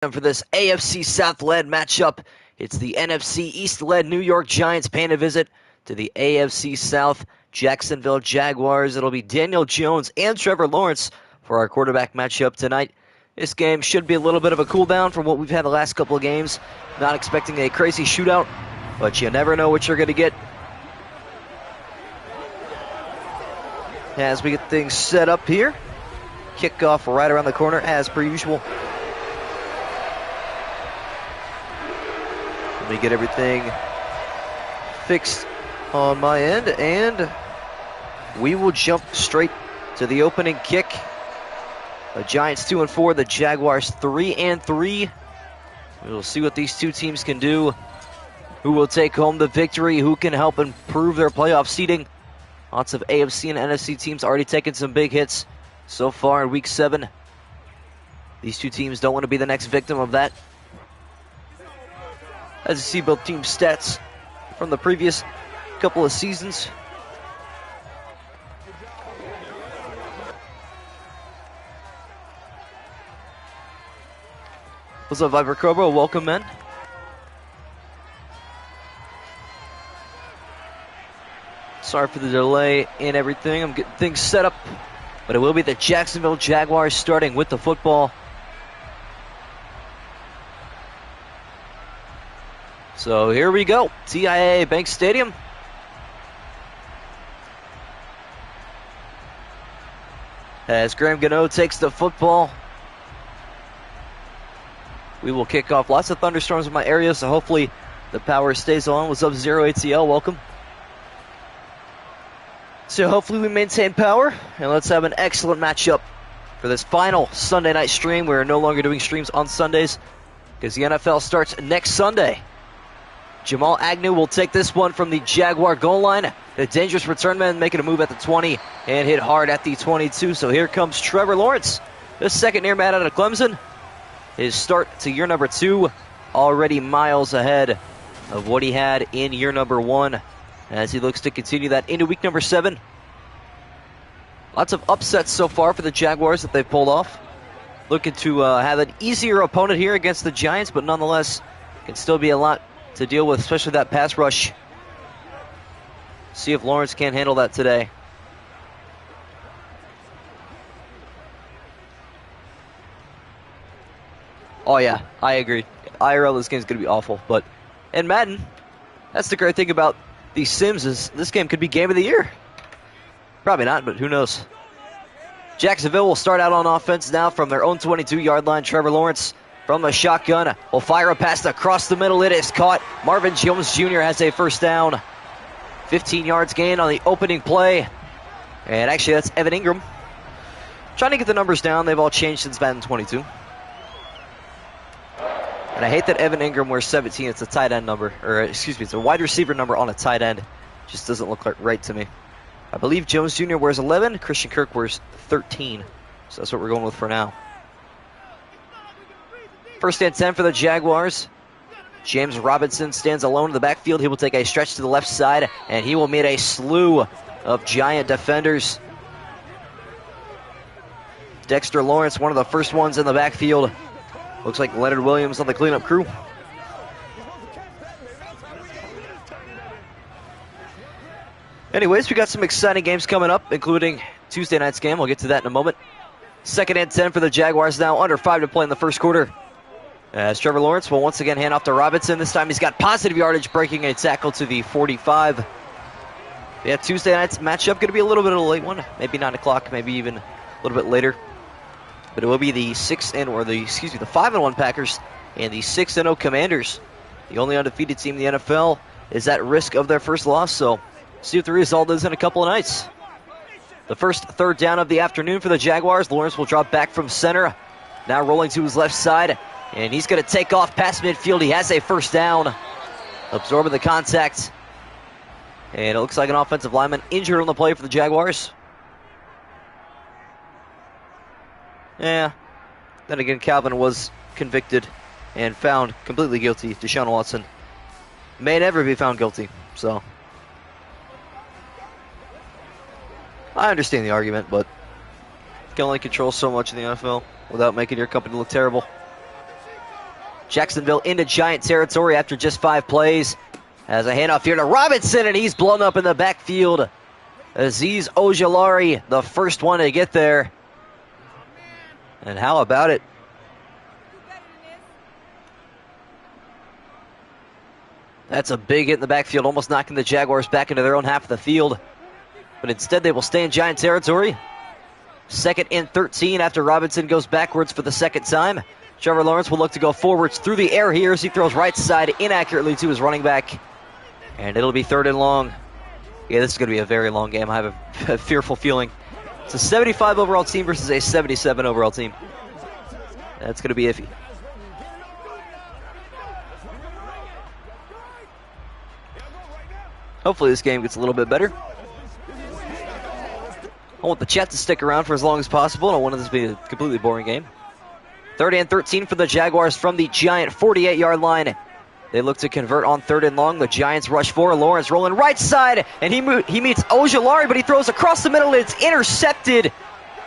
And for this AFC South-led matchup, it's the NFC East-led New York Giants paying a visit to the AFC South Jacksonville Jaguars. It'll be Daniel Jones and Trevor Lawrence for our quarterback matchup tonight. This game should be a little bit of a cool down from what we've had the last couple of games. Not expecting a crazy shootout, but you never know what you're going to get. As we get things set up here, kickoff right around the corner as per usual. Let me get everything fixed on my end, and we will jump straight to the opening kick. The Giants 2-4, the Jaguars 3-3. We'll see what these two teams can do. Who will take home the victory? Who can help improve their playoff seeding? Lots of AFC and NFC teams already taking some big hits so far in Week 7. These two teams don't want to be the next victim of that. As you see both teams' stats from the previous couple of seasons. What's up, Viper Cobra? Welcome, man. Sorry for the delay in everything. I'm getting things set up. But it will be the Jacksonville Jaguars starting with the football. So here we go. TIAA Bank Stadium. As Graham Gano takes the football. We will kick off. Lots of thunderstorms in my area, so hopefully the power stays on. What's up, Zero ATL? Welcome. So hopefully we maintain power, and let's have an excellent matchup for this final Sunday night stream. We're no longer doing streams on Sundays because the NFL starts next Sunday. Jamal Agnew will take this one from the Jaguar goal line. The dangerous return man making a move at the 20 and hit hard at the 22. So here comes Trevor Lawrence, the second year man out of Clemson. His start to year number 2 already miles ahead of what he had in year number 1 as he looks to continue that into week number 7. Lots of upsets so far for the Jaguars that they've pulled off. Looking to have an easier opponent here against the Giants, but nonetheless can still be a lot to deal with, especially that pass rush. See if Lawrence can't handle that today. Oh yeah, I agree. IRL, this game's going to be awful, but in Madden, that's the great thing about these Sims is this game could be game of the year. Probably not, but who knows. Jacksonville will start out on offense now from their own 22-yard line. Trevor Lawrence from the shotgun will fire a pass across the middle. It is caught. Marvin Jones Jr. has a first down. 15 yards gain on the opening play. And actually, that's Evan Ingram. Trying to get the numbers down. They've all changed since Madden 22. And I hate that Evan Ingram wears 17. It's a tight end number. Or, excuse me, it's a wide receiver number on a tight end. Just doesn't look right to me. I believe Jones Jr. wears 11. Christian Kirk wears 13. So that's what we're going with for now. First and 10 for the Jaguars. James Robinson stands alone in the backfield. He will take a stretch to the left side, and he will meet a slew of Giant defenders. Dexter Lawrence, one of the first ones in the backfield. Looks like Leonard Williams on the cleanup crew. Anyways, we got some exciting games coming up, including Tuesday night's game. We'll get to that in a moment. Second and 10 for the Jaguars now. Under 5 to play in the first quarter. As Trevor Lawrence will once again hand off to Robinson. This time he's got positive yardage, breaking a tackle to the 45. Yeah, Tuesday night's matchup going to be a little bit of a late one. Maybe 9 o'clock, maybe even a little bit later. But it will be the 5-1 Packers and the 6-0 Commanders. The only undefeated team in the NFL is at risk of their first loss. So see what the result is in a couple of nights. The first third down of the afternoon for the Jaguars. Lawrence will drop back from center. Now rolling to his left side. And he's going to take off past midfield. He has a first down. Absorbing the contact. And it looks like an offensive lineman injured on the play for the Jaguars. Yeah. Then again, Calvin was convicted and found completely guilty. Deshaun Watson may never be found guilty. So I understand the argument, but you can only control so much in the NFL without making your company look terrible. Jacksonville into Giant territory after just 5 plays. Has a handoff here to Robinson, and he's blown up in the backfield. Azeez Ojulari, the first one to get there. And how about it? That's a big hit in the backfield, almost knocking the Jaguars back into their own half of the field. But instead, they will stay in Giant territory. 2nd and 13 after Robinson goes backwards for the second time. Trevor Lawrence will look to go forwards through the air here as he throws right side inaccurately to his running back. And it'll be 3rd and long. Yeah, this is going to be a very long game. I have a fearful feeling. It's a 75 overall team versus a 77 overall team. That's going to be iffy. Hopefully this game gets a little bit better. I want the chat to stick around for as long as possible. I don't want this to be a completely boring game. 3rd and 13 for the Jaguars from the Giant 48-yard line. They look to convert on 3rd and long. The Giants rush for Lawrence rolling right side, and he meets Ojulari, but he throws across the middle, and it's intercepted.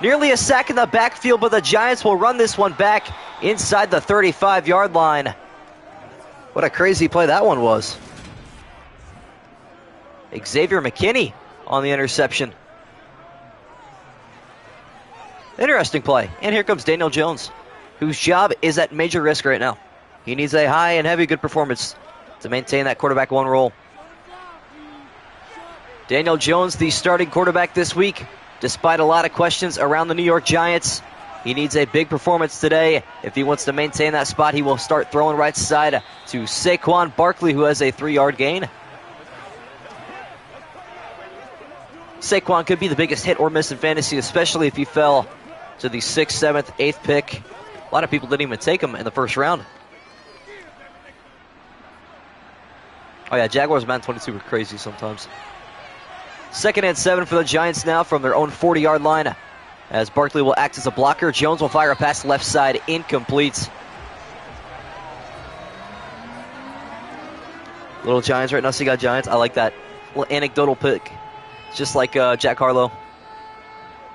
Nearly a sack in the backfield, but the Giants will run this one back inside the 35-yard line. What a crazy play that one was. Xavier McKinney on the interception. Interesting play. And here comes Daniel Jones, whose job is at major risk right now. He needs a high and heavy good performance to maintain that quarterback 1 role. Daniel Jones, the starting quarterback this week, despite a lot of questions around the New York Giants. He needs a big performance today. If he wants to maintain that spot, he will start throwing right side to Saquon Barkley, who has a 3-yard gain. Saquon could be the biggest hit or miss in fantasy, especially if he fell to the 6th, 7th, 8th pick. A lot of people didn't even take him in the first round. Oh yeah, Jaguars Madden 22 were crazy sometimes. 2nd and 7 for the Giants now from their own 40-yard line. As Barkley will act as a blocker, Jones will fire a pass left side, incomplete. Little Giants right now, so you got Giants. I like that little anecdotal pick. It's just like Jack Harlow.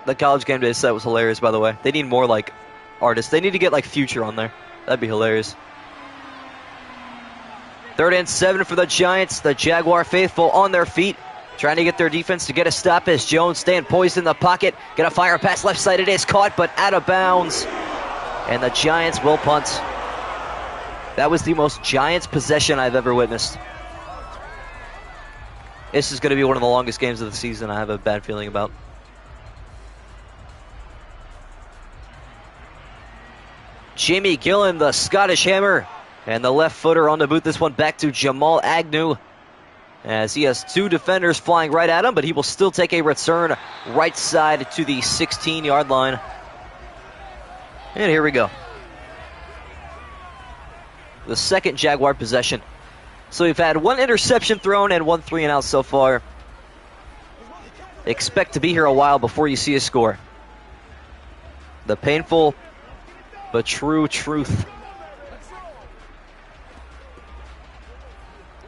The college game day set was hilarious, by the way. They need more like artists. They need to get like Future on there. That'd be hilarious. 3rd and 7 for the Giants. The Jaguar faithful on their feet, trying to get their defense to get a stop as Jones staying poised in the pocket. Gonna fire a pass left side. It is caught, but out of bounds. And the Giants will punt. That was the most Giants possession I've ever witnessed. This is going to be one of the longest games of the season, I have a bad feeling about. Jamie Gillen, the Scottish Hammer, and the left footer on to boot this one back to Jamal Agnew, as he has 2 defenders flying right at him, but he will still take a return right side to the 16-yard line. And here we go. The 2nd Jaguar possession. So we've had 1 interception thrown and 1 3-and-out so far. Expect to be here a while before you see a score. The painful but true truth.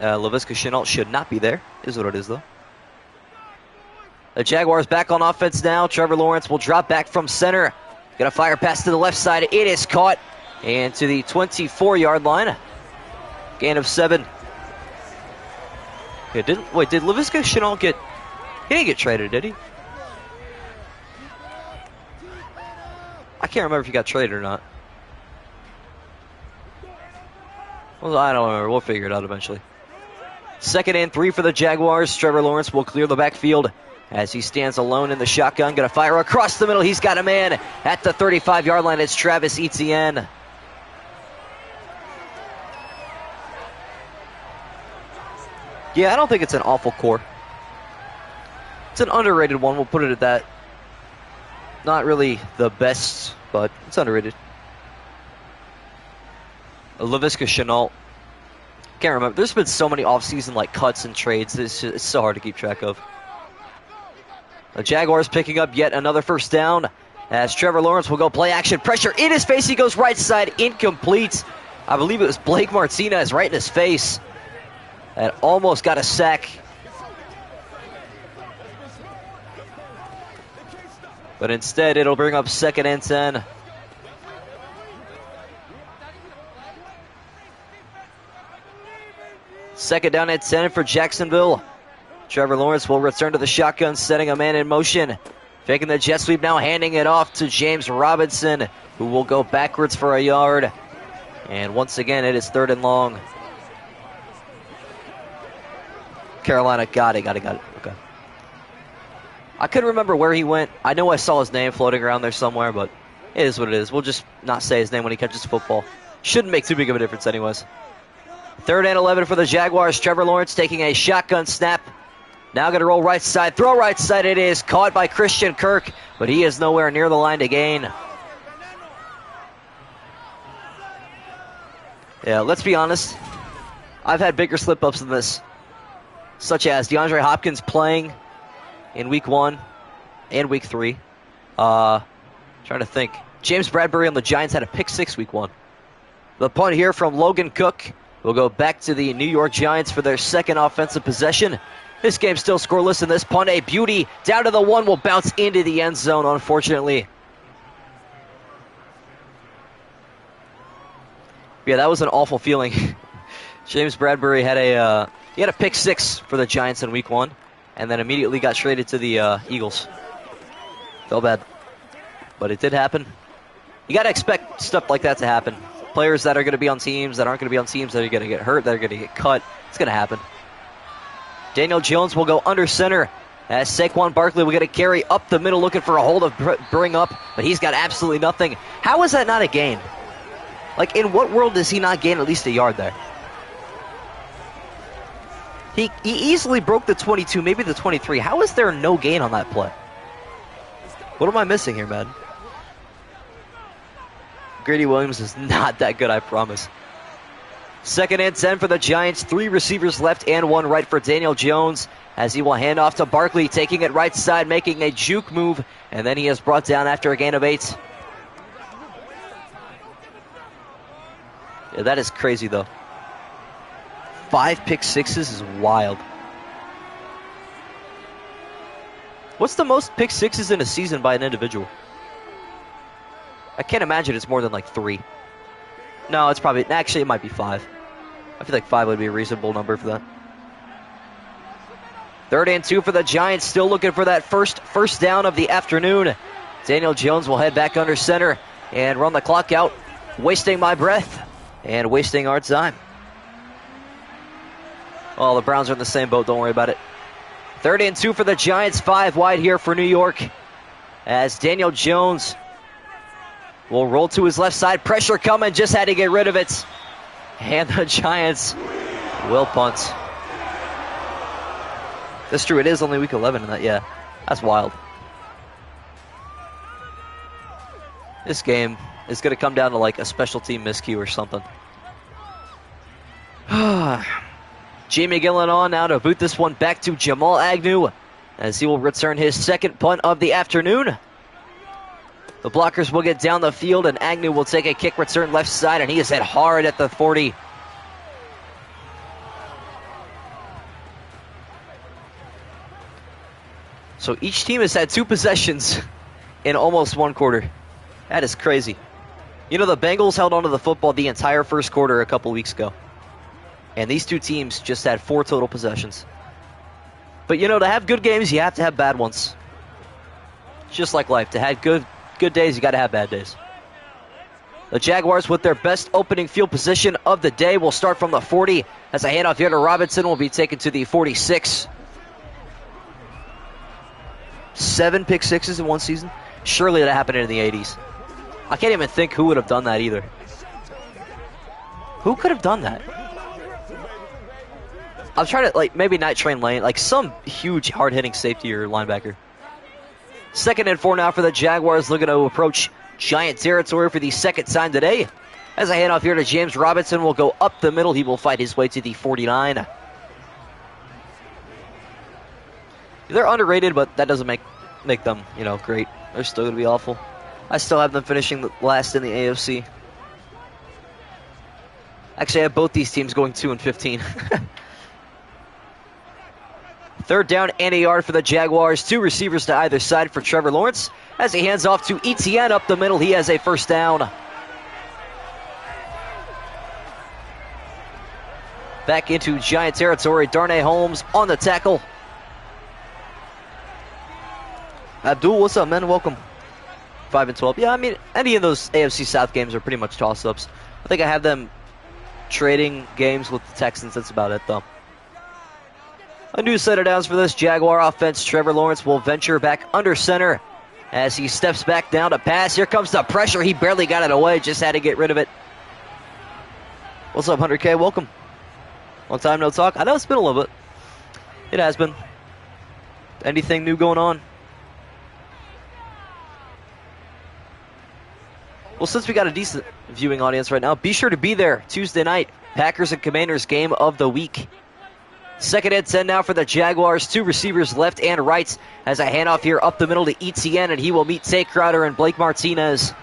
Laviska Shenault should not be there, is what it is though. The Jaguars back on offense now. Trevor Lawrence will drop back from center. Gonna fire pass to the left side. It is caught and to the 24-yard line. Gain of 7. Okay, did Laviska Shenault get... He didn't get traded, did he? I can't remember if he got traded or not. Well, I don't remember. We'll figure it out eventually. 2nd and 3 for the Jaguars. Trevor Lawrence will clear the backfield as he stands alone in the shotgun. Gonna fire across the middle. He's got a man at the 35-yard line. It's Travis Etienne. Yeah, I don't think it's an awful core. It's an underrated one, we'll put it at that. Not really the best, but it's underrated. Laviska Shenault. Can't remember. There's been so many offseason like cuts and trades. It's so hard to keep track of. The Jaguars picking up yet another first down as Trevor Lawrence will go play action. Pressure in his face. He goes right side. Incomplete. I believe it was Blake Martinez right in his face. And almost got a sack. But instead, it'll bring up 2nd and 10. Second down and 10 for Jacksonville. Trevor Lawrence will return to the shotgun, setting a man in motion. Faking the jet sweep now, handing it off to James Robinson, who will go backwards for a yard. And once again, it is 3rd and long. Carolina got it. Okay. I couldn't remember where he went. I know I saw his name floating around there somewhere, but it is what it is. We'll just not say his name when he catches the football. Shouldn't make too big of a difference anyways. 3rd and 11 for the Jaguars. Trevor Lawrence taking a shotgun snap. Now going to roll right side. Throw right side it is. Caught by Christian Kirk, but he is nowhere near the line to gain. Yeah, let's be honest. I've had bigger slip-ups than this. Such as DeAndre Hopkins playing in week 1 and week 3. Trying to think. James Bradbury on the Giants had a pick 6 week 1. The punt here from Logan Cook will go back to the New York Giants for their second offensive possession. This game's still scoreless, and this punt, a beauty, down to the 1, will bounce into the end zone, unfortunately. Yeah, that was an awful feeling. James Bradbury had a pick 6 for the Giants in week 1, and then immediately got traded to the Eagles. Felt bad, but it did happen. You got to expect stuff like that to happen. Players that are going to be on teams, that aren't going to be on teams, that are going to get hurt, that are going to get cut. It's going to happen. Daniel Jones will go under center as Saquon Barkley will get a carry up the middle looking for a hold of bring up, but he's got absolutely nothing. How is that not a gain? Like, in what world does he not gain at least a yard there? He easily broke the 22, maybe the 23. How is there no gain on that play? What am I missing here, man? Grady Williams is not that good, I promise. 2nd and 10 for the Giants. 3 receivers left and 1 right for Daniel Jones as he will hand off to Barkley, taking it right side, making a juke move, and then he is brought down after a gain of 8. Yeah, that is crazy, though. 5 pick 6s is wild. What's the most pick 6s in a season by an individual? I can't imagine it's more than like 3. No, it's probably, actually it might be 5. I feel like 5 would be a reasonable number for that. 3rd and 2 for the Giants, still looking for that first down of the afternoon. Daniel Jones will head back under center and run the clock out, wasting my breath and wasting our time. Oh, the Browns are in the same boat, don't worry about it. 3rd and 2 for the Giants, 5 wide here for New York as Daniel Jones will roll to his left side. Pressure coming, just had to get rid of it. And the Giants will punt. That's true, it is only week 11 in that, yeah. That's wild. This game is going to come down to like a special team miscue or something. Jamie Gillen on now to boot this one back to Jamal Agnew as he will return his second punt of the afternoon. The blockers will get down the field, and Agnew will take a kick return left side, and he is hit hard at the 40. So each team has had 2 possessions in almost 1 quarter. That is crazy. You know, the Bengals held onto the football the entire first quarter a couple weeks ago. And these 2 teams just had 4 total possessions. But, you know, to have good games, you have to have bad ones. It's just like life. To have good days, you got to have bad days. The Jaguars with their best opening field position of the day will start from the 40 as a handoff here to Robinson will be taken to the 46. 7 pick 6s in one season? Surely that happened in the 80s. I can't even think who would have done that either. Who could have done that? I'm trying to, like, maybe Night Train Lane, like some huge hard-hitting safety or linebacker. 2nd and 4 now for the Jaguars, looking to approach Giant territory for the second time today. As a handoff here to James Robinson will go up the middle. He will fight his way to the 49. They're underrated, but that doesn't make them, you know, great. They're still going to be awful. I still have them finishing last in the AFC. Actually, I have both these teams going 2-15. 3rd down and a yard for the Jaguars. 2 receivers to either side for Trevor Lawrence. As he hands off to Etienne up the middle, he has a first down. back into Giant territory. Darnay Holmes on the tackle. Abdul, what's up, man? Welcome. 5-12. Yeah, I mean, any of those AFC South games are pretty much toss-ups. I think I have them trading games with the Texans. That's about it, though. A new set of downs for this Jaguar offense. Trevor Lawrence will venture back under center as he steps back down to pass. Here comes the pressure. He barely got it away. Just had to get rid of it. What's up, 100K? Welcome. Long time no talk. I know it's been a little bit. It has been. Anything new going on? Well, since we got a decent viewing audience right now, be sure to be there Tuesday night. Packers and Commanders game of the week. Second and 10 now for the Jaguars. Two receivers left and right as a handoff here up the middle to ETN, and he will meet Tay Crowder and Blake Martinez.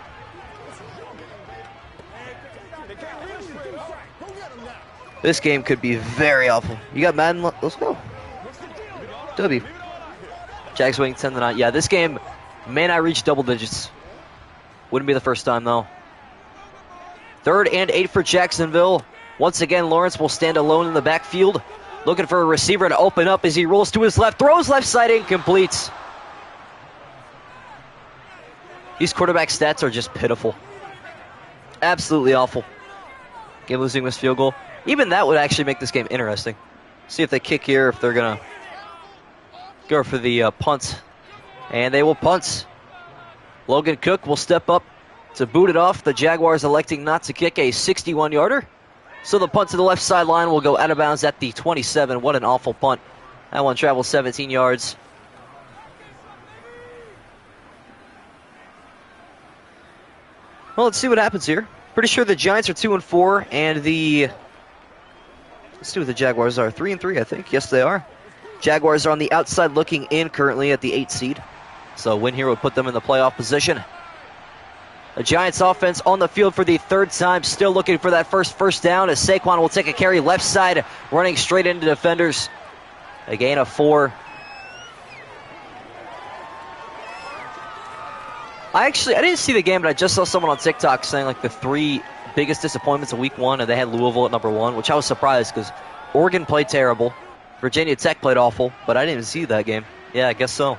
This game could be very awful. You got Madden? Let's go. W. Jags winning 10-9. Yeah, this game may not reach double digits. Wouldn't be the first time, though. 3rd and 8 for Jacksonville. Once again, Lawrence will stand alone in the backfield, looking for a receiver to open up as he rolls to his left, throws left side, incomplete. These quarterback stats are just pitiful. Absolutely awful. Game losing missed field goal. Even that would actually make this game interesting. See if they kick here, if they're going to go for the punt. And they will punt. Logan Cook will step up to boot it off. The Jaguars electing not to kick a 61-yarder. So the punt to the left sideline will go out of bounds at the 27. What an awful punt. That one travels 17 yards. Well, let's see what happens here. Pretty sure the Giants are 2-4, and the... Let's see what the Jaguars are. 3-3, I think. Yes, they are. Jaguars are on the outside looking in currently at the 8th seed. So a win here would put them in the playoff position. The Giants offense on the field for the 3rd time, still looking for that first down as Saquon will take a carry left side, running straight into defenders. A gain of 4. I didn't see the game, but I just saw someone on TikTok saying like the 3 biggest disappointments of week 1, and they had Louisville at number 1, which I was surprised because Oregon played terrible. Virginia Tech played awful, but I didn't even see that game. Yeah, I guess so.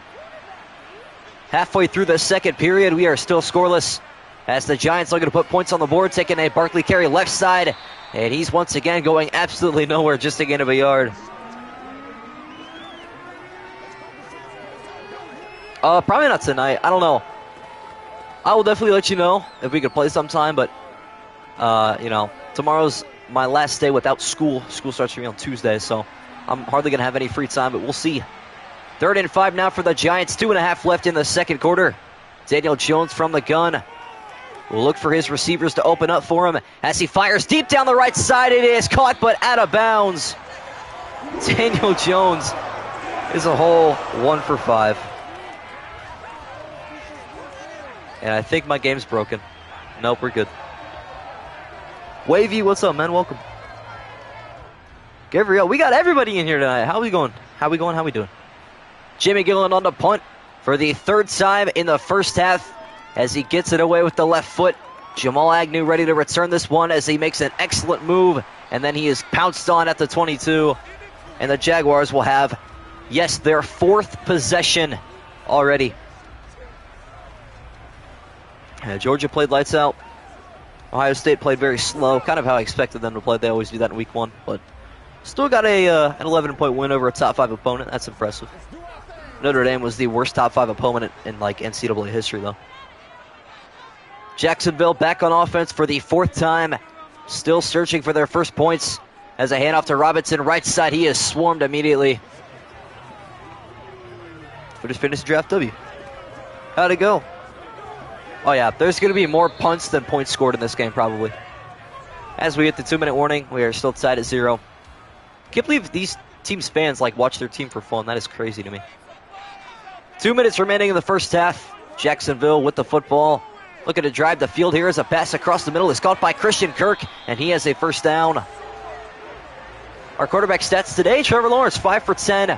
Halfway through the second period, we are still scoreless as the Giants looking to put points on the board, taking a Barkley carry left side, and he's once again going absolutely nowhere, just a gain of a yard. Probably not tonight. I don't know. I will definitely let you know if we could play sometime, but, tomorrow's my last day without school. School starts for me on Tuesday, so I'm hardly going to have any free time, but we'll see. 3rd and 5 now for the Giants. 2.5 left in the second quarter. Daniel Jones from the gun will look for his receivers to open up for him as he fires deep down the right side. It is caught, but out of bounds. Daniel Jones is a whole 1 for 5. And I think my game's broken. Nope, we're good. Wavy, what's up, man? Welcome. Gabriel, we got everybody in here tonight. How we going? How we doing? Jimmy Gillen on the punt for the 3rd time in the first half as he gets it away with the left foot. Jamal Agnew ready to return this one as he makes an excellent move, and then he is pounced on at the 22. And the Jaguars will have, yes, their 4th possession already. Georgia played lights out. Ohio State played very slow, kind of how I expected them to play. They always do that in week 1, but still got an 11-point win over a top 5 opponent. That's impressive. Notre Dame was the worst top 5 opponent in NCAA history, though. Jacksonville back on offense for the 4th time, still searching for their first points as a handoff to Robinson, right side. He is swarmed immediately. We just finished draft W. How'd it go? Oh yeah, there's going to be more punts than points scored in this game probably. As we hit the 2-minute warning, we are still tied at 0. Can't believe these teams' fans watch their team for fun. That is crazy to me. 2 minutes remaining in the first half. Jacksonville with the football. Looking to drive the field here as a pass across the middle is caught by Christian Kirk, and he has a first down. Our quarterback stats today, Trevor Lawrence, 5 for 10,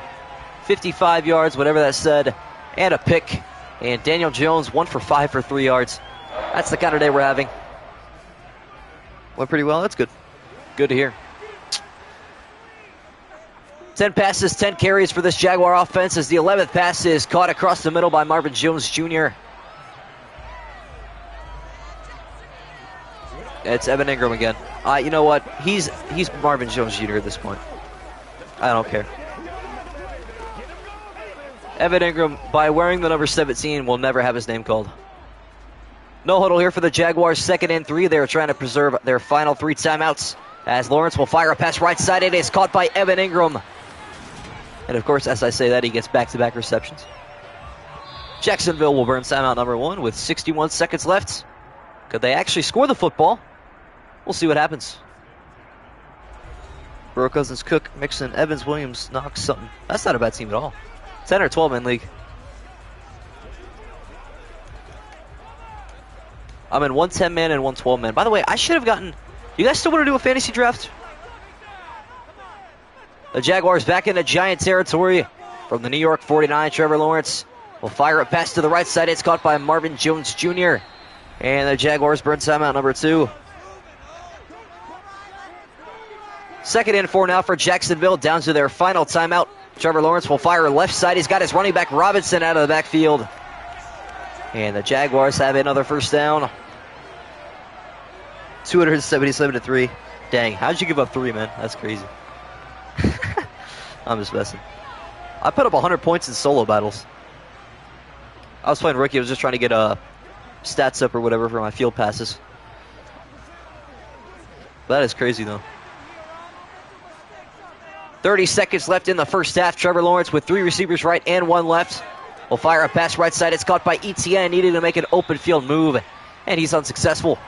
55 yards, whatever that said, and a pick. And Daniel Jones, 1 for 5 for 3 yards. That's the kind of day we're having. Went pretty well. That's good. Good to hear. 10 passes, 10 carries for this Jaguar offense as the 11th pass is caught across the middle by Marvin Jones Jr. It's Evan Ingram again. You know what? He's Marvin Jones Jr. at this point. I don't care. Evan Ingram, by wearing the number 17, will never have his name called. No huddle here for the Jaguars. 2nd and 3. They're trying to preserve their final 3 timeouts. As Lawrence will fire a pass right side. It is caught by Evan Ingram. And of course, as I say that, he gets back-to-back receptions. Jacksonville will burn timeout number 1 with 61 seconds left. Could they actually score the football? We'll see what happens. Burrow, Cousins, Cook, Mixon, Evans, Williams, Knox, Sutton. That's not a bad team at all. 10 or 12-man league. I'm in one 10-man and one 12-man. By the way, I should have gotten... You guys still want to do a fantasy draft? The Jaguars back into Giant territory from the New York 49. Trevor Lawrence will fire a pass to the right side. It's caught by Marvin Jones Jr. And the Jaguars burn timeout number 2. 2nd and 4 now for Jacksonville, down to their final timeout. Trevor Lawrence will fire left side. He's got his running back Robinson out of the backfield. And the Jaguars have another first down. 277-3. Dang, how'd you give up 3, man? That's crazy. I'm just messing. I put up 100 points in solo battles. I was playing rookie. I was just trying to get stats up or whatever for my field passes. That is crazy, though. 30 seconds left in the first half. Trevor Lawrence with 3 receivers right and 1 left will fire a pass right side. It's caught by Etienne, needing to make an open field move, and he's unsuccessful.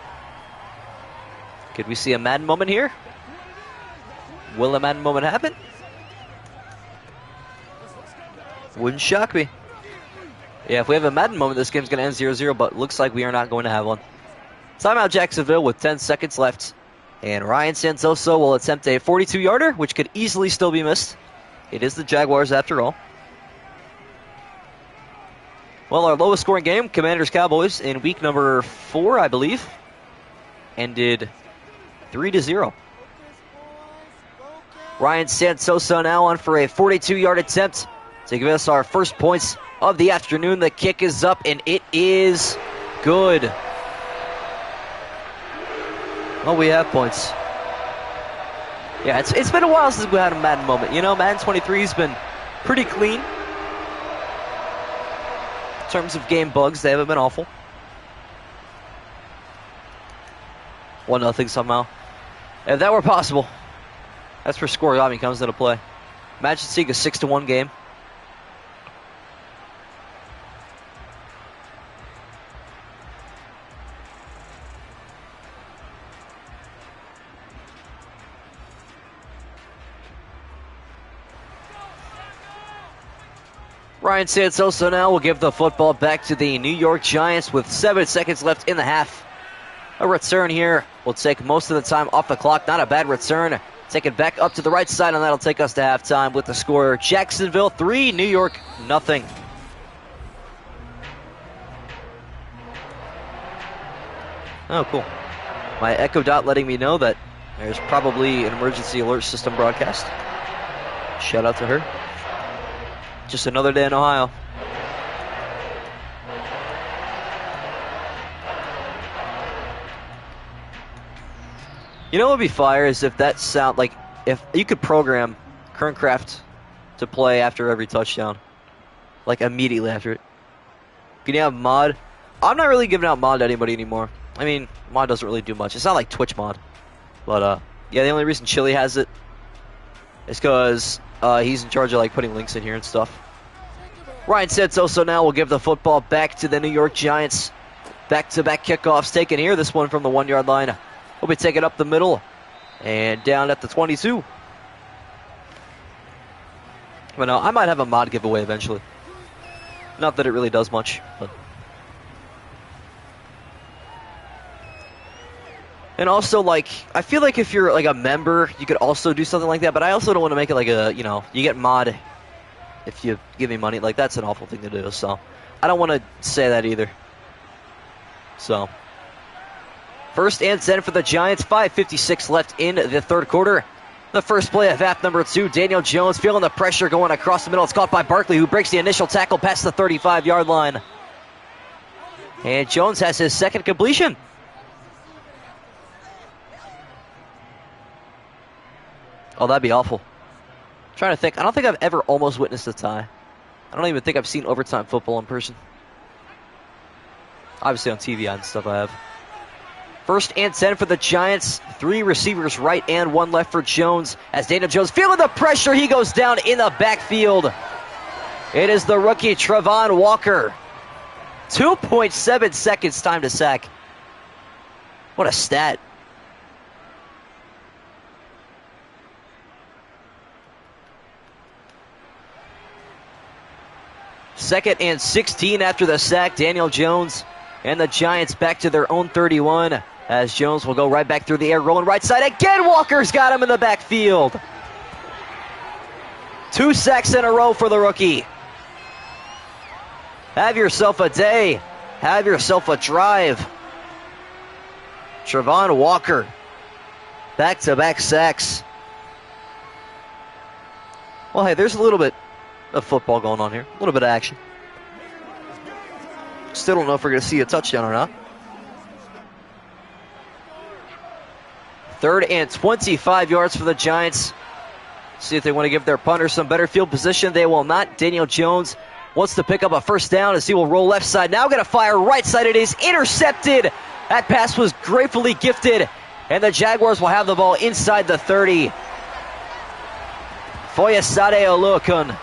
Could we see a Madden moment here? Will a Madden moment happen? Wouldn't shock me. Yeah, if we have a Madden moment, this game's going to end 0-0, but looks like we are not going to have one. Timeout Jacksonville with 10 seconds left. And Ryan Santoso will attempt a 42-yarder, which could easily still be missed. It is the Jaguars after all. Well, our lowest scoring game, Commanders-Cowboys, in week number 4, I believe, ended 3-0. Ryan Santoso now on for a 42-yard attempt to give us our first points of the afternoon. The kick is up, and it is good. Well, we have points. Yeah, it's been a while since we had a Madden moment. You know, Madden 23's been pretty clean. In terms of game bugs, they haven't been awful. 1-0 somehow. If that were possible, that's where scoregami comes into play. Imagine seeing a 6-1 game. Ryan Santoso now will give the football back to the New York Giants with 7 seconds left in the half. A return here will take most of the time off the clock. Not a bad return. Take it back up to the right side, and that'll take us to halftime with the score Jacksonville 3, New York nothing. Oh, cool. My Echo Dot letting me know that there's probably an emergency alert system broadcast. Shout out to her. Just another day in Ohio. You know what would be fire is if that sound, like, if you could program Kerncraft to play after every touchdown. Like, immediately after it. Can you have mod? I'm not really giving out mod to anybody anymore. I mean, mod doesn't really do much. It's not like Twitch mod. But, yeah, the only reason Chili has it is because he's in charge of, like, putting links in here and stuff. Ryan Santoso now will give the football back to the New York Giants. Back-to-back kickoffs taken here. This one from the 1-yard line. Will be taken up the middle and down at the 22. But no, I might have a mod giveaway eventually. Not that it really does much, but. And also, like, I feel like if you're like a member, you could also do something like that. But I also don't want to make it like a, you know, you get mod if you give me money. Like, that's an awful thing to do. So I don't want to say that either. So. 1st and 10 for the Giants. 5:56 left in the third quarter. The first play of half number 2, Daniel Jones feeling the pressure going across the middle. It's caught by Barkley, who breaks the initial tackle past the 35-yard line. And Jones has his second completion. Oh, that'd be awful. I'm trying to think. I don't think I've ever almost witnessed a tie. I don't even think I've seen overtime football in person. Obviously on TV and stuff I have. First and 10 for the Giants. 3 receivers right and 1 left for Jones. As Daniel Jones feeling the pressure, he goes down in the backfield. It is the rookie Travon Walker. 2.7 seconds time to sack. What a stat. Second and 16 after the sack. Daniel Jones and the Giants back to their own 31. As Jones will go right back through the air, rolling right side. Again, Walker's got him in the backfield. 2 sacks in a row for the rookie. Have yourself a day. Have yourself a drive. Travon Walker. Back-to-back sacks. Well, hey, there's a little bit of football going on here. A little bit of action. Still don't know if we're going to see a touchdown or not. 3rd and 25 yards for the Giants. See if they want to give their punter some better field position. They will not. Daniel Jones wants to pick up a first down as he will roll left side. Now going to fire right side. It is intercepted. That pass was gratefully gifted. And the Jaguars will have the ball inside the 30. Foyesade Oluokun.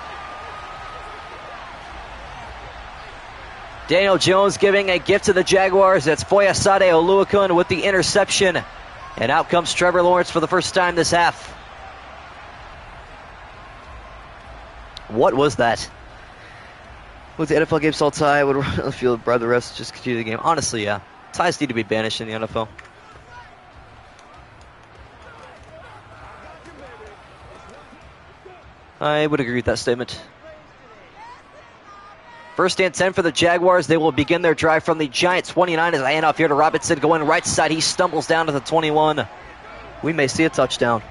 Daniel Jones giving a gift to the Jaguars. That's Foyesade Oluokun with the interception. And out comes Trevor Lawrence for the first time this half. What was that? With the NFL games all tie, would the field bribe the refs to just continue the game? Honestly, yeah. Ties need to be banished in the NFL. I would agree with that statement. First and 10 for the Jaguars. They will begin their drive from the Giant 29 as I hand off here to Robinson going right side. He stumbles down to the 21. We may see a touchdown.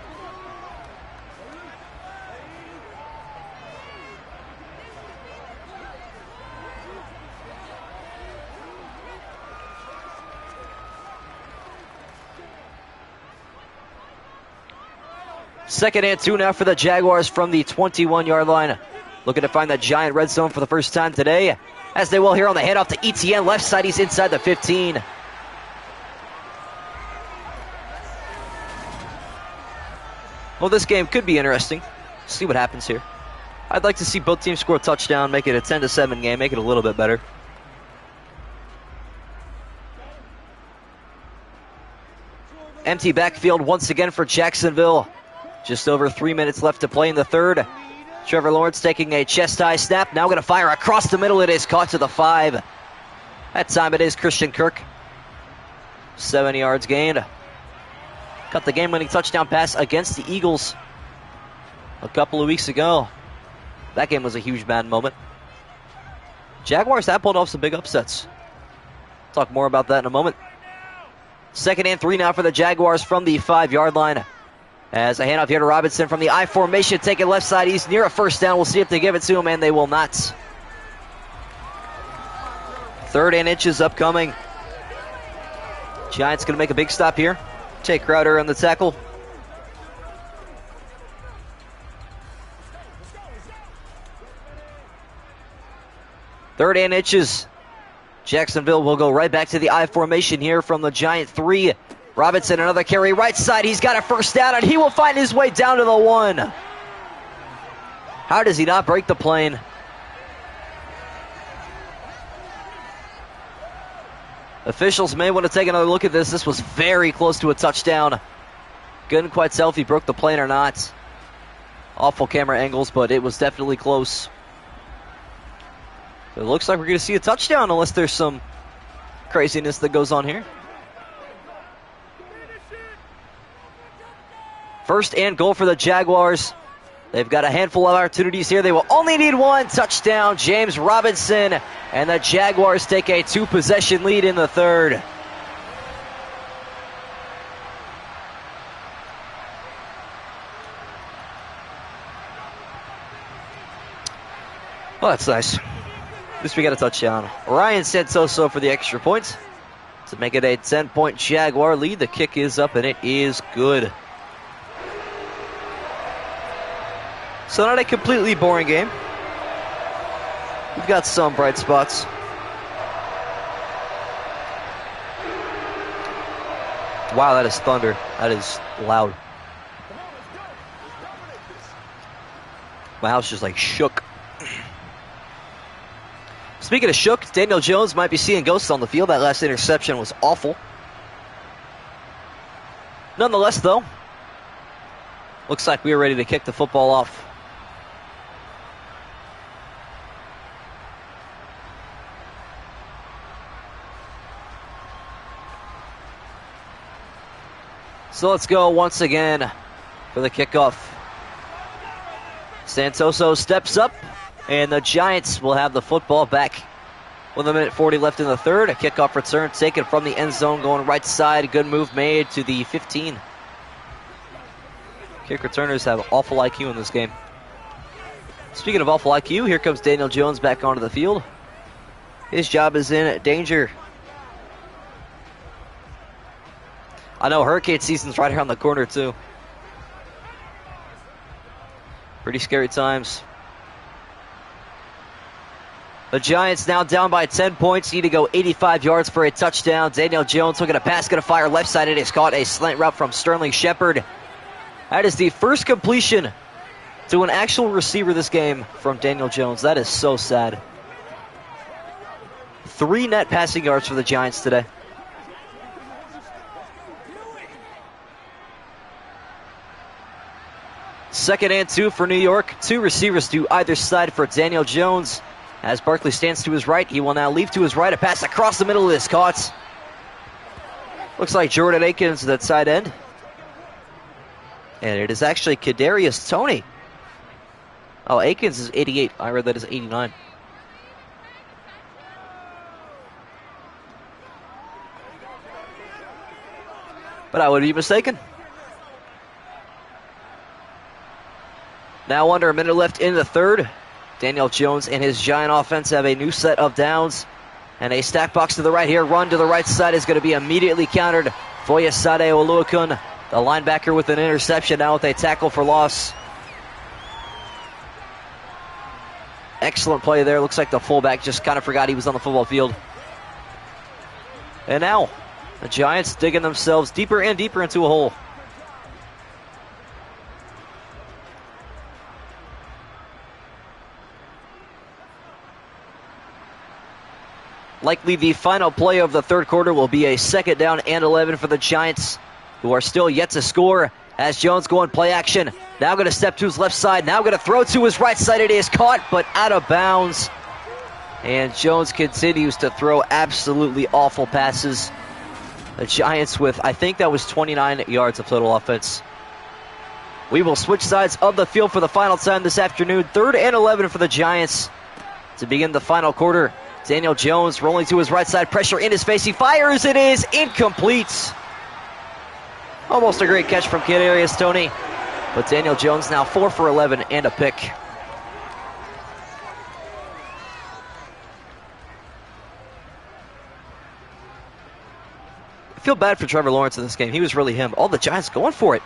Second and 2 now for the Jaguars from the 21-yard line. Looking to find that Giant red zone for the first time today. As they will here on the handoff to Etienne. Left side, he's inside the 15. Well, this game could be interesting. See what happens here. I'd like to see both teams score a touchdown, make it a 10-7 game, make it a little bit better. Empty backfield once again for Jacksonville. Just over 3 minutes left to play in the third. Trevor Lawrence taking a chest-high snap. Now going to fire across the middle. It is caught to the 5. That time it is Christian Kirk. 7 yards gained. Got the game-winning touchdown pass against the Eagles a couple of weeks ago. That game was a huge Madden moment. Jaguars have pulled off some big upsets. Talk more about that in a moment. Second and 3 now for the Jaguars from the 5-yard line. As a handoff here to Robinson from the I formation, taking left side. He's near a first down. We'll see if they give it to him, and they will not. 3rd and inches upcoming. Giants going to make a big stop here. Take Crowder on the tackle. Third and inches. Jacksonville will go right back to the I formation here from the Giant 3. Robinson, another carry right side. He's got a first down, and he will find his way down to the 1. How does he not break the plane? Officials may want to take another look at this. This was very close to a touchdown. Couldn't quite tell if he broke the plane or not. Awful camera angles, but it was definitely close. It looks like we're going to see a touchdown unless there's some craziness that goes on here. First and goal for the Jaguars. They've got a handful of opportunities here. They will only need 1 touchdown. James Robinson, and the Jaguars take a 2-possession lead in the third. Oh, that's nice. At least we got a touchdown. Ryan Santoso for the extra point to make it a 10-point Jaguar lead. The kick is up, and it is good. So not a completely boring game. We've got some bright spots. Wow, that is thunder. That is loud. My house just like shook. Speaking of shook, Daniel Jones might be seeing ghosts on the field. That last interception was awful. Nonetheless, though, looks like we are ready to kick the football off. So let's go once again for the kickoff. Santoso steps up, and the Giants will have the football back with 1:40 left in the third. A kickoff return taken from the end zone, going right side. Good move made to the 15. Kick returners have awful IQ in this game. Speaking of awful IQ, here comes Daniel Jones back onto the field. His job is in danger. I know hurricane season's right around the corner, too. Pretty scary times. The Giants now down by 10 points. Need to go 85 yards for a touchdown. Daniel Jones looking at a pass, going to fire left side. It is caught. A slant route from Sterling Shepard. That is the first completion to an actual receiver this game from Daniel Jones. That is so sad. 3 net passing yards for the Giants today. Second and 2 for New York. 2 receivers to either side for Daniel Jones. As Barkley stands to his right, he will now leave to his right. A pass across the middle is caught. Looks like Jordan Akins at side end. And it is actually Kadarius Toney. Oh, Akins is 88. I read that as 89. But I would be mistaken. Now under a minute left in the third. Daniel Jones and his Giant offense have a new set of downs. And a stack box to the right here. Run to the right side is going to be immediately countered. Foyesade Oluokun, the linebacker, with an interception, now with a tackle for loss. Excellent play there. Looks like the fullback just kind of forgot he was on the football field. And now the Giants digging themselves deeper and deeper into a hole. Likely the final play of the third quarter will be a second down and 11 for the Giants, who are still yet to score. As Jones going play action. Now going to step to his left side. Now going to throw to his right side. It is caught, but out of bounds. And Jones continues to throw absolutely awful passes. The Giants with, I think that was 29 yards of total offense. We will switch sides of the field for the final time this afternoon. 3rd and 11 for the Giants to begin the final quarter. Daniel Jones rolling to his right side. Pressure in his face. He fires. It is incomplete. Almost a great catch from Kadarius Toney. But Daniel Jones now 4 for 11 and a pick. I feel bad for Trevor Lawrence in this game. He was really him. All the Giants going for it.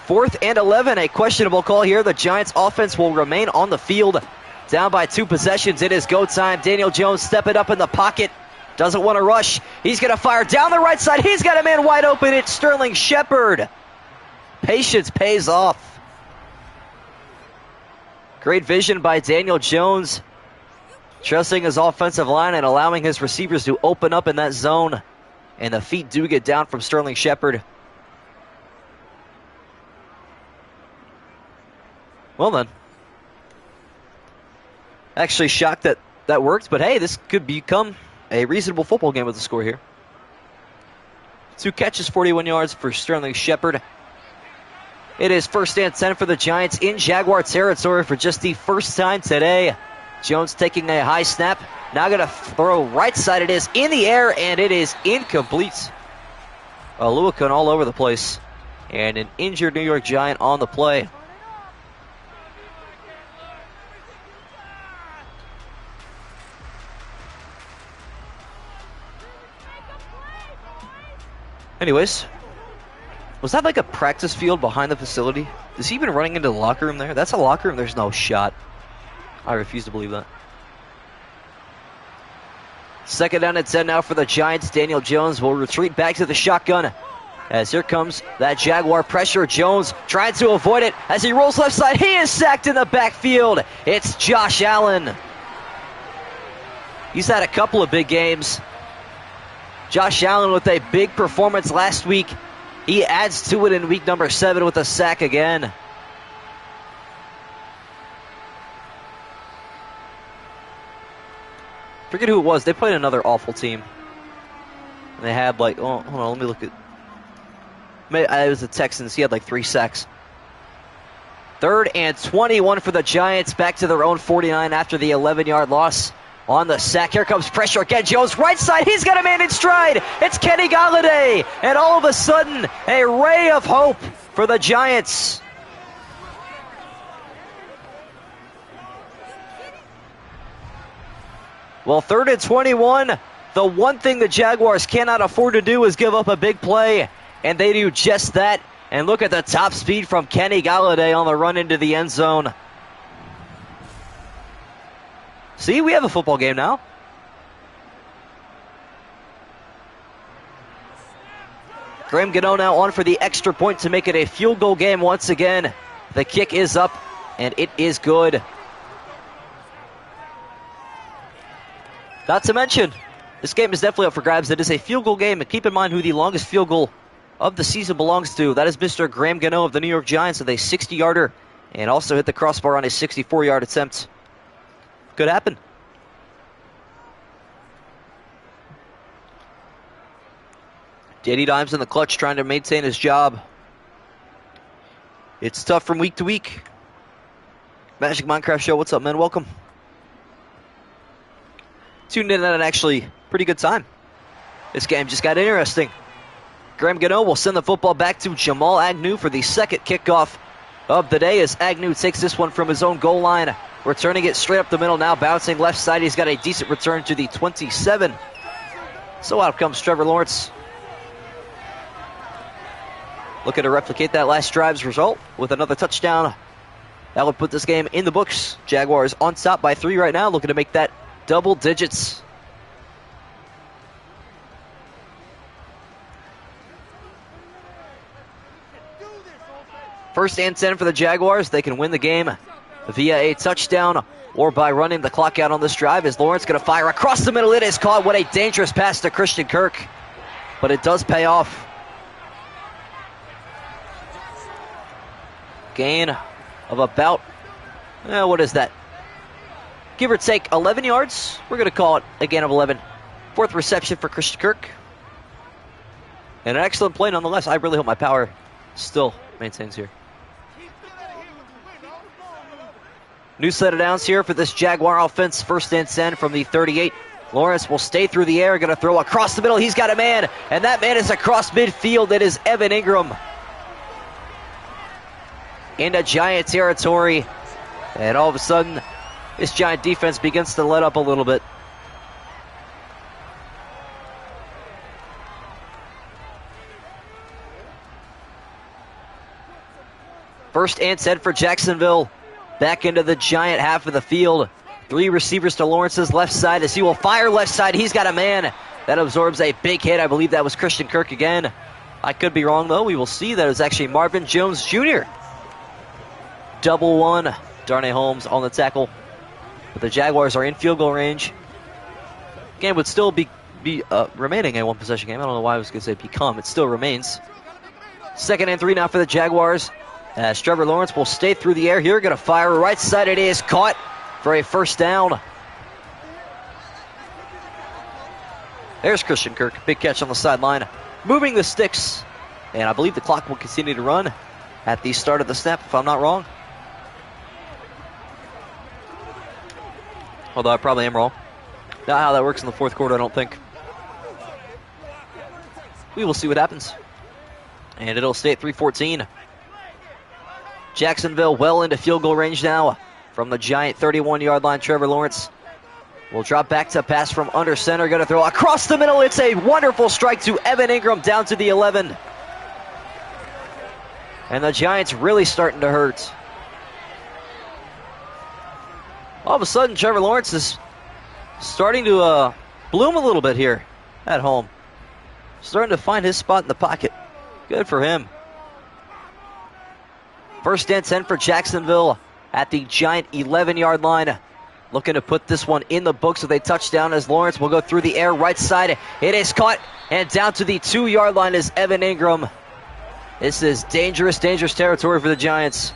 4th and 11. A questionable call here. The Giants offense will remain on the field. Down by 2 possessions. It is go time. Daniel Jones stepping up in the pocket. Doesn't want to rush. He's going to fire down the right side. He's got a man wide open. It's Sterling Shepard. Patience pays off. Great vision by Daniel Jones. Trusting his offensive line and allowing his receivers to open up in that zone. And the feet do get down from Sterling Shepard. Well then. Actually shocked that that worked, but hey, this could become a reasonable football game with the score here. 2 catches, 41 yards for Sterling Shepard. It is 1st and 10 for the Giants in Jaguar territory for just the first time today. Jones taking a high snap. Now going to throw right side. It is in the air, and it is incomplete. Oluokun all over the place. And an injured New York Giant on the play. Anyways, was that like a practice field behind the facility? Is he even running into the locker room there? That's a locker room. There's no shot. I refuse to believe that. Second down and 10 now for the Giants. Daniel Jones will retreat back to the shotgun. As here comes that Jaguar pressure. Jones trying to avoid it as he rolls left side. He is sacked in the backfield. It's Josh Allen. He's had a couple of big games. Josh Allen with a big performance last week. He adds to it in week number 7 with a sack again. Forget who it was. They played another awful team. And they had like, oh, hold on, let me look at. It was the Texans. He had like 3 sacks. 3rd and 21 for the Giants. Back to their own 49 after the 11-yard loss on the sack. Here comes pressure again. Jones right side. He's got a man in stride. It's Kenny Galladay. And all of a sudden, a ray of hope for the Giants. Well, 3rd and 21. The one thing the Jaguars cannot afford to do is give up a big play. And they do just that. And look at the top speed from Kenny Galladay on the run into the end zone. See, we have a football game now. Graham Gano now on for the extra point to make it a field goal game once again. The kick is up, and it is good. Not to mention, this game is definitely up for grabs. It is a field goal game, and keep in mind who the longest field goal of the season belongs to. That is Mr. Graham Gano of the New York Giants with a 60-yarder, and also hit the crossbar on a 64-yard attempt. Could happen. Danny Dimes in the clutch trying to maintain his job. It's tough from week to week. Magic Minecraft Show, what's up, man? Welcome. Tuned in at an actually pretty good time. This game just got interesting. Graham Gano will send the football back to Jamal Agnew for the second kickoff of the day as Agnew takes this one from his own goal line. Returning it straight up the middle now, bouncing left side. He's got a decent return to the 27. So out comes Trevor Lawrence. Looking to replicate that last drive's result with another touchdown. That would put this game in the books. Jaguars on top by 3 right now, looking to make that double digits. First and 10 for the Jaguars. They can win the game via a touchdown or by running the clock out on this drive. As Lawrence going to fire across the middle. It is caught. What a dangerous pass to Christian Kirk. But it does pay off. Gain of about, what is that? Give or take 11 yards. We're going to call it a gain of 11. 4th reception for Christian Kirk. And an excellent play nonetheless. I really hope my power still maintains here. New set of downs here for this Jaguar offense. First and 10 from the 38. Lawrence will stay through the air. Going to throw across the middle. He's got a man. And that man is across midfield. It is Evan Ingram. Into Giant territory. And all of a sudden, this Giant defense begins to let up a little bit. First and 10 for Jacksonville. Back into the Giant half of the field. 3 receivers to Lawrence's left side as he will fire left side. He's got a man that absorbs a big hit. I believe that was Christian Kirk again. I could be wrong, though. We will see. That is actually Marvin Jones Jr. Double one. Darnay Holmes on the tackle. But the Jaguars are in field goal range. Game would still be remaining a one-possession game. I don't know why I was going to say become. It still remains. 2nd and 3 now for the Jaguars. As Trevor Lawrence will stay through the air here. Going to fire right side. It is caught for a first down. There's Christian Kirk. Big catch on the sideline. Moving the sticks. And I believe the clock will continue to run at the start of the snap, if I'm not wrong. Although I probably am wrong. Not how that works in the 4th quarter, I don't think. We will see what happens. And it'll stay at 3:14. Jacksonville well into field goal range now from the Giant 31-yard line. Trevor Lawrence will drop back to pass from under center. Going to throw across the middle. It's a wonderful strike to Evan Ingram down to the 11. And the Giants really starting to hurt. All of a sudden, Trevor Lawrence is starting to bloom a little bit here at home. Starting to find his spot in the pocket. Good for him. First and 10 for Jacksonville at the Giant 11-yard line. Looking to put this one in the books with a touchdown as Lawrence will go through the air right side. It is caught, and down to the 2-yard line is Evan Ingram. This is dangerous, dangerous territory for the Giants.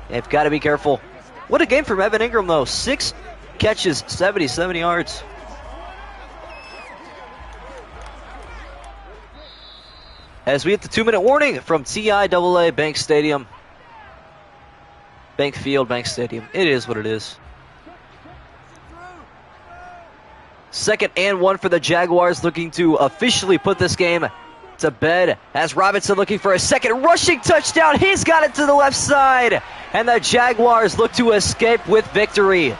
They've got to be careful. What a game from Evan Ingram, though. 6 catches, 77 yards. As we hit the 2-minute warning from TIAA Bank Stadium. Bank Field, Bank Stadium. It is what it is. 2nd and 1 for the Jaguars, looking to officially put this game to bed as Robinson looking for a second rushing touchdown. He's got it to the left side, and the Jaguars look to escape with victory.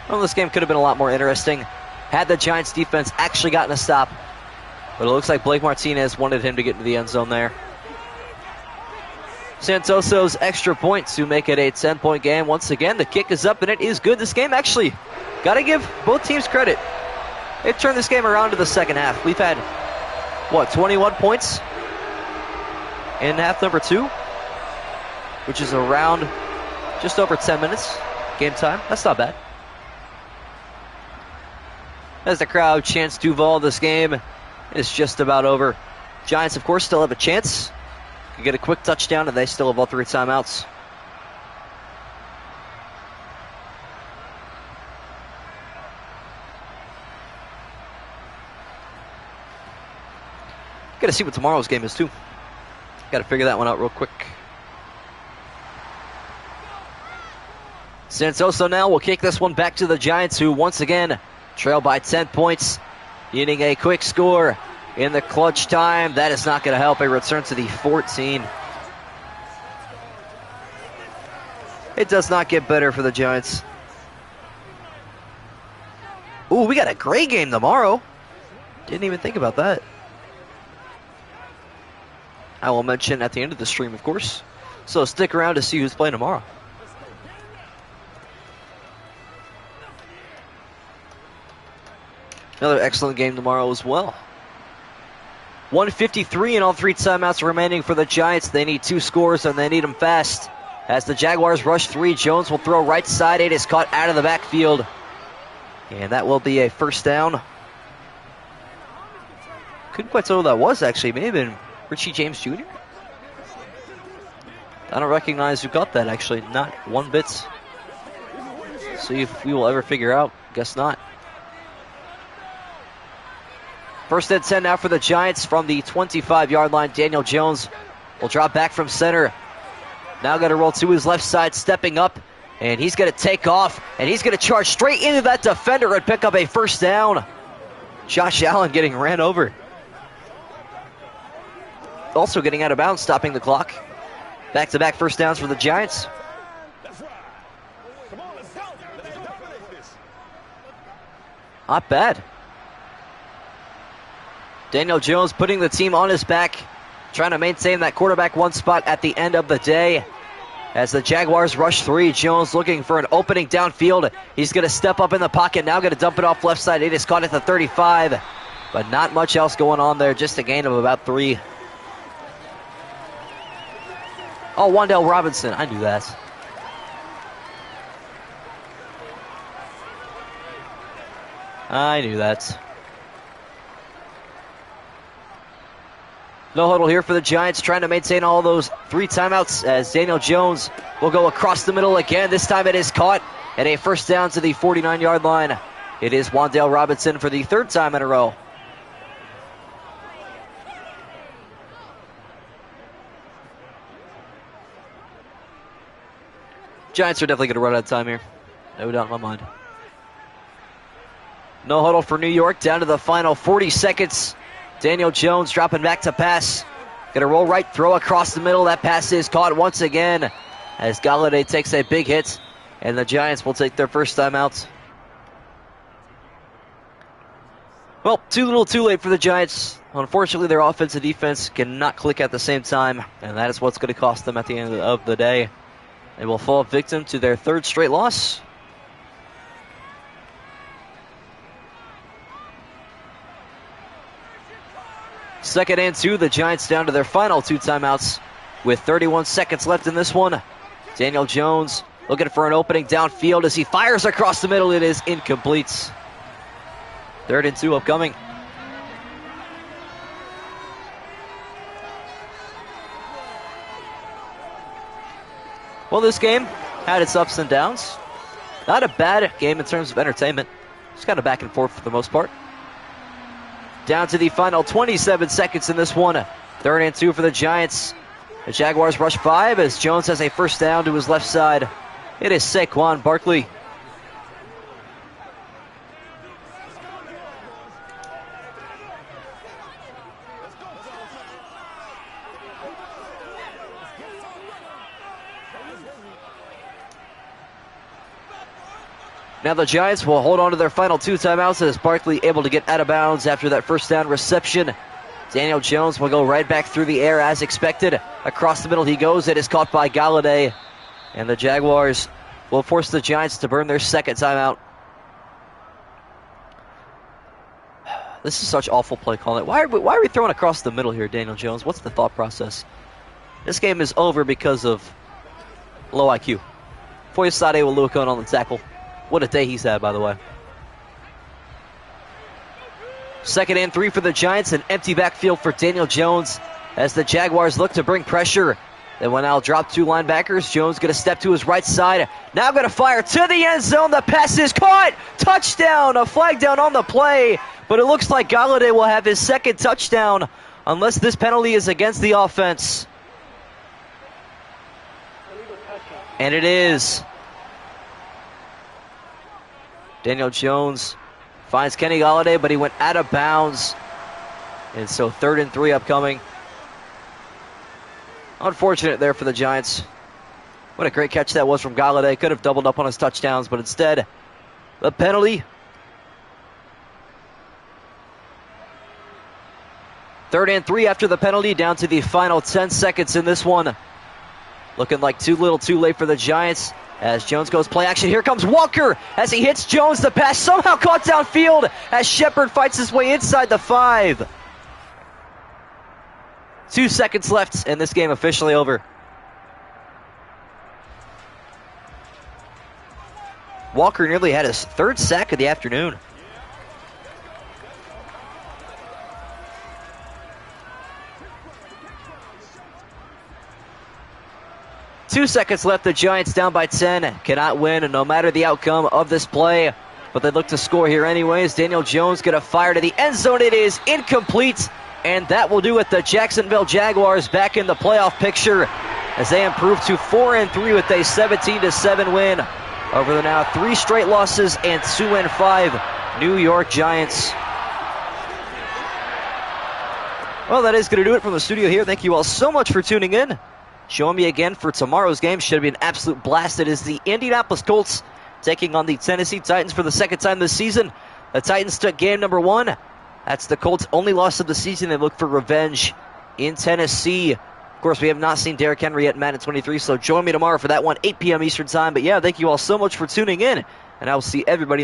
Well, this game could have been a lot more interesting had the Giants defense actually gotten a stop, but it looks like Blake Martinez wanted him to get into the end zone there. Santoso's extra point to make it a 10-point game. Once again, the kick is up, and it is good. This game actually, got to give both teams credit. They've turned this game around to the second half. We've had, 21 points in half number 2, which is around just over 10 minutes game time. That's not bad. As the crowd chants Duval, this game is just about over. Giants, of course, still have a chance. Can get a quick touchdown, and they still have all 3 timeouts. Got to see what tomorrow's game is, too. Got to figure that one out real quick. Santoso now will kick this one back to the Giants, who once again trail by 10 points. Needing a quick score in the clutch time. That is not going to help. A return to the 14. It does not get better for the Giants. Ooh, we got a great game tomorrow. Didn't even think about that. I will mention at the end of the stream, of course. So stick around to see who's playing tomorrow. Another excellent game tomorrow as well. 1:53 and all 3 timeouts remaining for the Giants. They need 2 scores, and they need them fast. As the Jaguars rush 3, Jones will throw right side. It is caught out of the backfield. And that will be a first down. Couldn't quite tell who that was, actually. May have been Richie James Jr. I don't recognize who got that, actually. Not one bit. See if we will ever figure out. Guess not. First and 10 now for the Giants from the 25-yard line. Daniel Jones will drop back from center. Now going to roll to his left side, stepping up. And he's going to take off. And he's going to charge straight into that defender and pick up a first down. Josh Allen getting ran over. Also getting out of bounds, stopping the clock. Back-to-back first downs for the Giants. Not bad. Daniel Jones putting the team on his back, trying to maintain that quarterback 1 spot at the end of the day. As the Jaguars rush 3, Jones looking for an opening downfield. He's going to step up in the pocket, now going to dump it off left side. It is caught at the 35, but not much else going on there, just a gain of about 3. Oh, Wan'Dale Robinson, I knew that. I knew that. No huddle here for the Giants, trying to maintain all those 3 timeouts as Daniel Jones will go across the middle again. This time it is caught and a first down to the 49-yard line. It is Wan'Dale Robinson for the 3rd time in a row. Giants are definitely going to run out of time here. No doubt in my mind. No huddle for New York, down to the final 40 seconds. Daniel Jones dropping back to pass. Going to roll right, throw across the middle. That pass is caught once again as Galladay takes a big hit, and the Giants will take their first timeout. Well, too little too late for the Giants. Unfortunately, their offense and defense cannot click at the same time, and that is what's going to cost them at the end of the day. They will fall victim to their third straight loss. Second and 2, the Giants down to their final 2 timeouts with 31 seconds left in this one. Daniel Jones looking for an opening downfield as he fires across the middle. It is incomplete. 3rd and 2 upcoming. Well, this game had its ups and downs. Not a bad game in terms of entertainment. Just kind of back and forth for the most part. Down to the final 27 seconds in this one. 3rd and 2 for the Giants. The Jaguars rush 5 as Jones has a first down to his left side. It is Saquon Barkley. Now the Giants will hold on to their final 2 timeouts as Barkley able to get out of bounds after that first down reception. Daniel Jones will go right back through the air as expected. Across the middle he goes. It is caught by Galladay. And the Jaguars will force the Giants to burn their second timeout. This is such awful play calling. Why are we throwing across the middle here, Daniel Jones? What's the thought process? This game is over because of low IQ. Foyesade will look on the tackle. What a day he's had, by the way. 2nd and 3 for the Giants, an empty backfield for Daniel Jones as the Jaguars look to bring pressure. They will now drop 2 linebackers. Jones going to step to his right side. Now going to fire to the end zone. The pass is caught. Touchdown. A flag down on the play. But it looks like Galladay will have his second touchdown unless this penalty is against the offense. And it is. Daniel Jones finds Kenny Galladay, but he went out of bounds. And so 3rd and 3 upcoming. Unfortunate there for the Giants. What a great catch that was from Galladay. Could have doubled up on his touchdowns, but instead, the penalty. 3rd and 3 after the penalty, down to the final 10 seconds in this one. Looking like too little too late for the Giants. As Jones goes play action, here comes Walker as he hits Jones. The pass somehow caught downfield as Shepard fights his way inside the 5. 2 seconds left and this game officially over. Walker nearly had his 3rd sack of the afternoon. Two seconds left. The Giants down by 10. Cannot win, no matter the outcome of this play. But they look to score here anyways. Daniel Jones going to fire to the end zone. It is incomplete. And that will do it. The Jacksonville Jaguars back in the playoff picture as they improve to 4-3 with a 17-7 win over the now 3 straight losses and 2-5 New York Giants. Well, that is going to do it from the studio here. Thank you all so much for tuning in. Join me again for tomorrow's game. Should be an absolute blast. It is the Indianapolis Colts taking on the Tennessee Titans for the 2nd time this season. The Titans took game number 1. That's the Colts' only loss of the season. They look for revenge in Tennessee. Of course, we have not seen Derrick Henry at Madden 23, so join me tomorrow for that one, 8 p.m. Eastern Time. But yeah, thank you all so much for tuning in, and I will see everybody in the